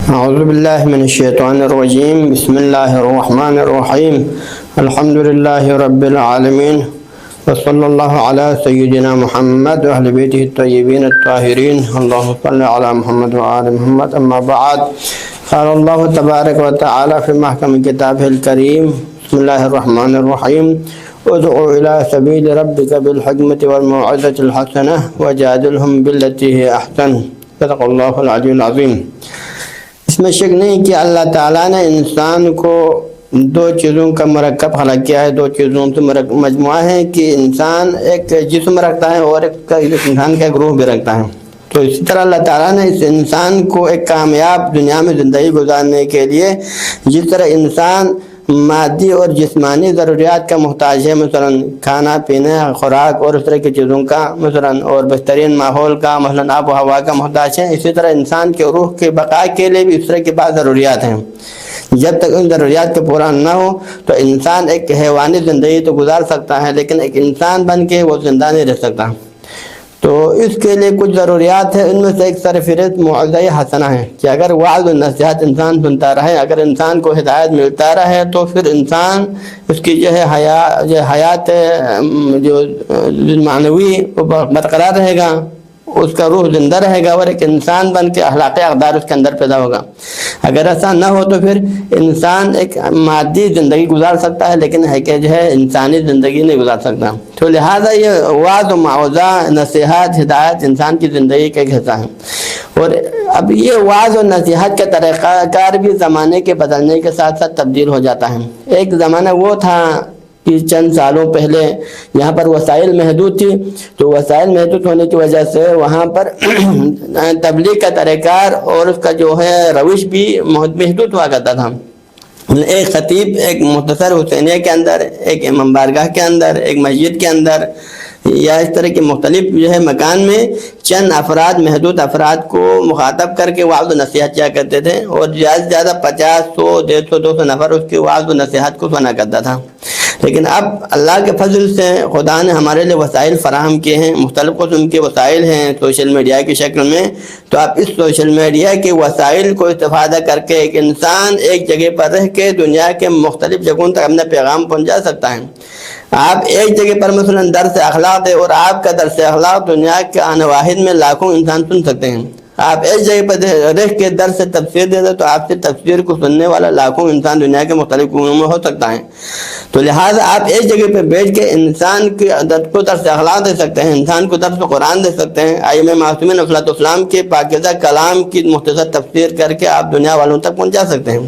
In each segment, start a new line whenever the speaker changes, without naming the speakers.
أعوذ بالله من الشيطان الرجيم. بسم الله الرحمن الرحيم. الحمد لله رب العالمين، وصلى الله على سيدنا محمد وأهل بيته الطيبين الطاهرين. اللهم صل على محمد وآل محمد. أما بعد، قال الله تبارك وتعالى في محكم كتابه الكريم: بسم الله الرحمن الرحيم. ادع إلى سبيل ربك بالحكمة والموعظة الحسنة وجادلهم بالتي هي أحسن. صدق الله العلي العظيم. اس میں شک نہیں کہ اللہ تعالیٰ نے انسان کو دو چیزوں کا مرکب خلق کیا ہے، دو چیزوں سے مجموعہ ہے کہ انسان ایک جسم رکھتا ہے اور ایک انسان کا ایک روح بھی رکھتا ہے. تو اسی طرح اللہ تعالیٰ نے اس انسان کو ایک کامیاب دنیا میں زندگی گزارنے کے لیے جس طرح انسان مادی اور جسمانی ضروریات کا محتاج ہے، مثلا کھانا پینا، خوراک اور اس طرح کی چیزوں کا، مثلا اور بہترین ماحول کا، مثلا آب و ہوا کا محتاج ہے، اسی طرح انسان کے روح کے بقا کے لیے بھی اس طرح کی بعض ضروریات ہیں. جب تک ان ضروریات کو پورا نہ ہو تو انسان ایک حیوانی زندگی تو گزار سکتا ہے، لیکن ایک انسان بن کے وہ زندہ نہیں رہ سکتا. تو اس کے لیے کچھ ضروریات ہیں، ان میں سے ایک سرفہرست موعظہ حسنہ ہے کہ اگر وعظ و نصیحت انسان سنتا رہے، اگر انسان کو ہدایت ملتا رہے تو پھر انسان اس کی جو ہے حیات جو معنوی برقرار رہے گا، اس کا روح زندہ رہے گا اور ایک انسان بن کے اخلاق اقدار اس کے اندر پیدا ہوگا. اگر ایسا نہ ہو تو پھر انسان ایک مادی زندگی گزار سکتا ہے، لیکن ہے کہ جو ہے انسانی زندگی نہیں گزار سکتا. تو لہٰذا یہ وعظ و معوضہ، نصیحت، ہدایت انسان کی زندگی کا ایک حصہ ہے. اور اب یہ وعظ و نصیحت کا طریقہ کار بھی زمانے کے بدلنے کے ساتھ ساتھ تبدیل ہو جاتا ہے. ایک زمانہ وہ تھا کہ چند سالوں پہلے یہاں پر وسائل محدود تھی، تو وسائل محدود ہونے کی وجہ سے وہاں پر تبلیغ کا طریقہ اور اس کا جو ہے روش بھی محدود ہوا کرتا تھا. ایک خطیب ایک مختصر حسینیہ کے اندر، ایک امام بارگاہ کے اندر، ایک مسجد کے اندر یا اس طرح کے مختلف جو ہے مکان میں چند افراد، محدود افراد کو مخاطب کر کے وعظ و نصیحت کیا کرتے تھے، اور زیادہ سے زیادہ 50، 100، 150، 200 نفر اس کی وعظ و نصیحت کو سنا کرتا تھا. لیکن اب اللہ کے فضل سے خدا نے ہمارے لیے وسائل فراہم کیے ہیں، مختلف قسم کے وسائل ہیں سوشل میڈیا کی شکل میں. تو آپ اس سوشل میڈیا کے وسائل کو استفادہ کر کے ایک انسان ایک جگہ پر رہ کے دنیا کے مختلف جگہوں تک اپنا پیغام پہنچا سکتا ہے. آپ ایک جگہ پر مثلا درس اخلاق ہے اور آپ کا درس اخلاق دنیا کے آن واحد میں لاکھوں انسان سن سکتے ہیں. آپ ایک جگہ پر رہ کے درس سے تفسیر دے دیں تو آپ سے تفسیر کو سننے والا لاکھوں انسان دنیا کے مختلف کونے میں ہو سکتا ہے. تو لہٰذا آپ ایک جگہ پہ بیٹھ کے انسان کو درس اخلاق دے سکتے ہیں، انسان کو درس قرآن دے سکتے ہیں. ائمہ معصومین علیہ السلام کے پاکیزہ کلام کی مختصر تفسیر کر کے آپ دنیا والوں تک پہنچا سکتے ہیں.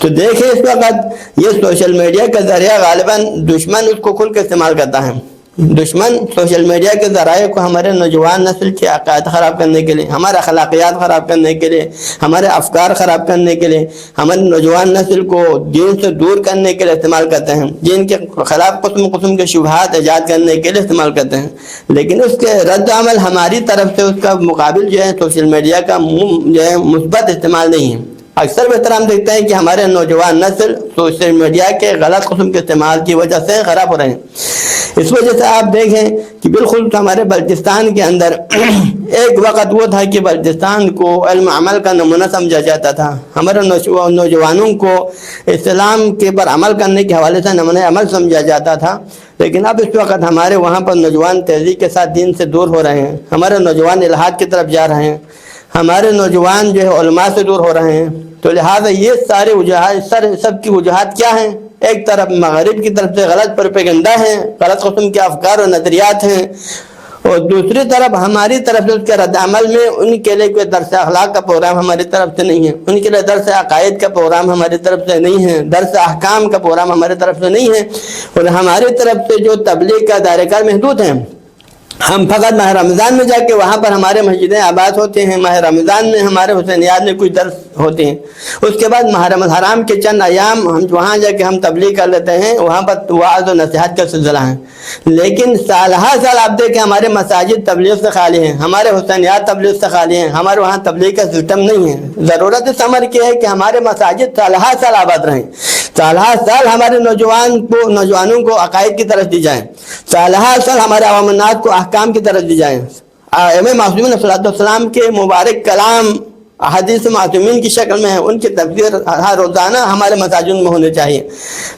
تو دیکھیں اس وقت یہ سوشل میڈیا کا ذریعہ غالباً دشمن اس کو کھل کے استعمال کرتا ہے. دشمن سوشل میڈیا کے ذرائع کو ہمارے نوجوان نسل کے عقائد خراب کرنے کے لیے، ہمارے اخلاقیات خراب کرنے کے لیے، ہمارے افکار خراب کرنے کے لیے، ہمارے نوجوان نسل کو دین سے دور کرنے کے لیے استعمال کرتے ہیں، دین کے خلاف قسم کے شبہات ایجاد کرنے کے لیے استعمال کرتے ہیں. لیکن اس کے رد عمل ہماری طرف سے اس کا مقابل جو ہے سوشل میڈیا کا جو ہے مثبت استعمال نہیں ہے. اکثر بہتر ہم دیکھتے ہیں کہ ہمارے نوجوان نسل سوشل میڈیا کے غلط قسم کے استعمال کی وجہ سے خراب ہو رہے ہیں. اس وجہ سے آپ دیکھیں کہ بالخصوص ہمارے بلوچستان کے اندر ایک وقت وہ تھا کہ بلوچستان کو علم عمل کا نمونہ سمجھا جاتا تھا، ہمارے نوجوانوں کو اسلام کے پر عمل کرنے کے حوالے سے نمونہ عمل سمجھا جاتا تھا. لیکن اب اس وقت ہمارے وہاں پر نوجوان تیزی کے ساتھ دین سے دور ہو رہے ہیں، ہمارے نوجوان الحاد کی طرف جا رہے ہیں، ہمارے نوجوان جو ہے علماء سے دور ہو رہے ہیں. تو لہٰذا یہ سارے وجوہات، سب کی وجوہات کیا ہیں؟ ایک طرف مغرب کی طرف سے غلط پروپیگنڈا ہے، غلط قسم کے افکار و نظریات ہیں، اور دوسری طرف ہماری طرف سے اس کے رد عمل میں ان کے لیے کوئی درس اخلاق کا پروگرام ہماری طرف سے نہیں ہے، ان کے لیے درس عقائد کا پروگرام ہماری طرف سے نہیں ہے، درس احکام کا پروگرام ہماری طرف سے نہیں ہے. اور ہماری طرف سے جو تبلیغ کا دائرہ کار محدود ہیں. ہم فقط ماہ رمضان میں جا کے وہاں پر ہمارے مسجدیں آباد ہوتے ہیں، ماہ رمضان میں ہمارے حسینیات میں کچھ درس ہوتے ہیں، اس کے بعد ماہ حرام کے چند ایام ہم وہاں جا کے ہم تبلیغ کر لیتے ہیں، وہاں پر وعظ و نصیحت کا سلسلہ ہے. لیکن سال آپ دیکھیں ہمارے مساجد تبلیغ سے خالی ہیں، ہمارے حسینیات تبلیغ سے خالی ہیں، ہمارے وہاں تبلیغ کا سسٹم نہیں ہے. ضرورت اس امر کی ہے کہ ہمارے مساجد سال آباد رہیں، سال ہمارے نوجوانوں کو عقائد کی طرف دی جائیں، سال ہمارے عوام الناس کو احکام کی طرف دی جائیں. ائمہ معصومین علیہ السلام کے مبارک کلام احادیث معصومین کی شکل میں ہیں، ان کی تفسیر ہر روزانہ ہمارے مساجد میں ہونے چاہیے،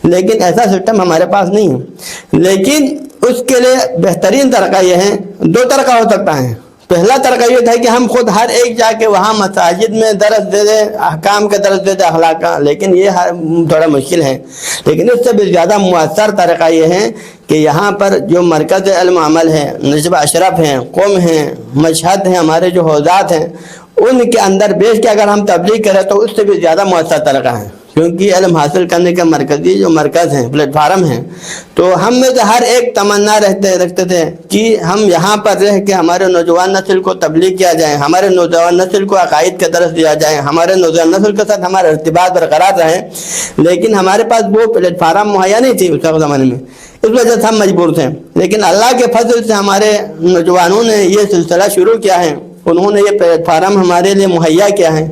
لیکن ایسا سسٹم ہمارے پاس نہیں ہے۔ لیکن اس کے لیے بہترین طریقہ یہ ہے، دو طریقہ ہو سکتا ہے۔ پہلا طریقہ یہ تھا کہ ہم خود ہر ایک جا کے وہاں مساجد میں درس دے دیں، احکام کا درس دے دیں، اخلاق کا، لیکن یہ تھوڑا مشکل ہے۔ لیکن اس سے بھی زیادہ مؤثر طریقہ یہ ہے کہ یہاں پر جو مرکز علم و عمل ہے، نجبہ اشرف ہیں، قوم ہیں، مشہد ہیں، ہمارے جو حوزات ہیں، ان کے اندر بیچ کے اگر ہم تبلیغ کریں تو اس سے بھی زیادہ مؤثر طریقہ ہے، کیونکہ علم حاصل کرنے کے مرکزی جو مرکز ہیں، پلیٹ فارم ہیں۔ تو ہم میں سے ہر ایک تمنا رکھتے تھے کہ ہم یہاں پر رہ کے ہمارے نوجوان نسل کو تبلیغ کیا جائے، ہمارے نوجوان نسل کو عقائد کا درس دیا جائے، ہمارے نوجوان نسل کے ساتھ ہمارا ارتباط برقرار رہے، لیکن ہمارے پاس وہ پلیٹ فارم مہیا نہیں تھی اس وقت زمانے میں، اس وجہ سے ہم مجبور تھے۔ لیکن اللہ کے فضل سے ہمارے نوجوانوں نے یہ سلسلہ شروع کیا ہے، انہوں نے یہ پلیٹ فارم ہمارے لیے مہیا کیا ہے۔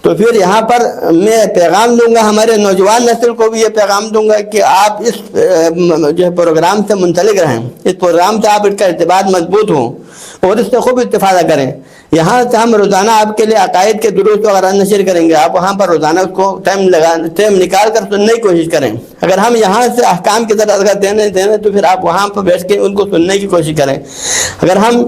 تو پھر یہاں پر میں پیغام دوں گا، ہمارے نوجوان نسل کو بھی یہ پیغام دوں گا کہ آپ اس جو پروگرام سے منسلک رہیں، اس پروگرام سے آپ اس کا ارتباط مضبوط ہوں اور اس سے خوب استفادہ کریں۔ یہاں سے ہم روزانہ آپ کے لیے عقائد کے دروس وغیرہ نشر کریں گے، آپ وہاں پر روزانہ اس کو ٹائم نکال کر سننے کی کوشش کریں۔ اگر ہم یہاں سے احکام کی طرح اگر دینے تو پھر آپ وہاں پر بیٹھ کے ان کو سننے کی کوشش کریں۔ اگر ہم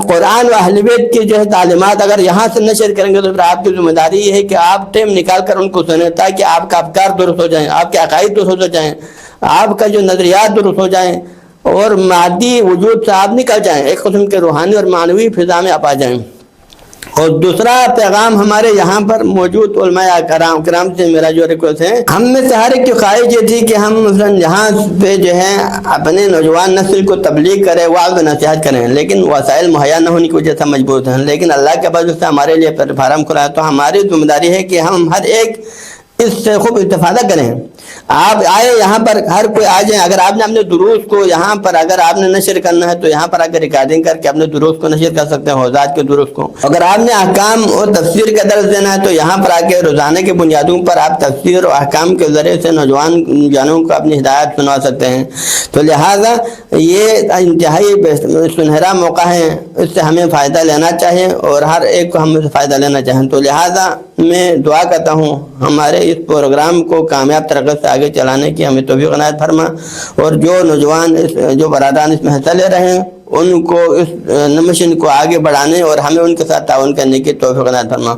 قرآن و اہل بیت کی جو ہے تعلیمات اگر یہاں سے نشر کریں گے تو پھر آپ کی ذمہ داری یہ ہے کہ آپ ٹائم نکال کر ان کو سنیں، تاکہ آپ کا افکار درست ہو جائیں، آپ کے عقائد درست ہو جائیں، آپ کا جو نظریات درست ہو جائیں، اور مادی وجود سے آپ نکل جائیں، ایک قسم کے روحانی اور معنوی فضا میں آپ آ جائیں۔ اور دوسرا پیغام ہمارے یہاں پر موجود علماء کرام سے میرا جو ریکویسٹ ہے، ہم میں سے ہر ایک کی خواہش یہ تھی کہ ہم مثلاً یہاں پہ جو ہے اپنے نوجوان نسل کو تبلیغ کریں، وعظ و نصیحت کریں، لیکن وسائل مہیا نہ ہونے کی وجہ سے مجبور ہیں۔ لیکن اللہ کے فضل سے ہمارے لیے فارم کھلا ہے، تو ہماری ذمہ داری ہے کہ ہم ہر ایک اس سے خوب استفادہ کریں۔ آپ آئے یہاں پر، ہر کوئی آ جائیں۔ اگر آپ نے اپنے دروس کو یہاں پر اگر آپ نے نشر کرنا ہے تو یہاں پر آ کے ریکارڈنگ کر کے اپنے دروس کو نشر کر سکتے ہیں، حوزات کے دروس کو۔ اگر آپ نے احکام اور تفسیر کا درس دینا ہے تو یہاں پر آ کے روزانہ کے بنیادوں پر آپ تفسیر اور احکام کے ذریعے سے نوجوان جانوں کو اپنی ہدایت سنوا سکتے ہیں۔ تو لہٰذا یہ انتہائی سنہرا موقع ہے، اس سے ہمیں فائدہ لینا چاہیے اور ہر ایک کو ہم سے فائدہ لینا چاہیں۔ تو لہٰذا میں دعا کرتا ہوں ہمارے اس پروگرام کو کامیاب طریقے سے آگے چلانے کی ہمیں توفیق عنایت فرما، اور جو نوجوان جو برادران اس میں حصہ لے رہے ہیں ان کو اس مشن کو آگے بڑھانے اور ہمیں ان کے ساتھ تعاون کرنے کی توفیق عنایت فرما۔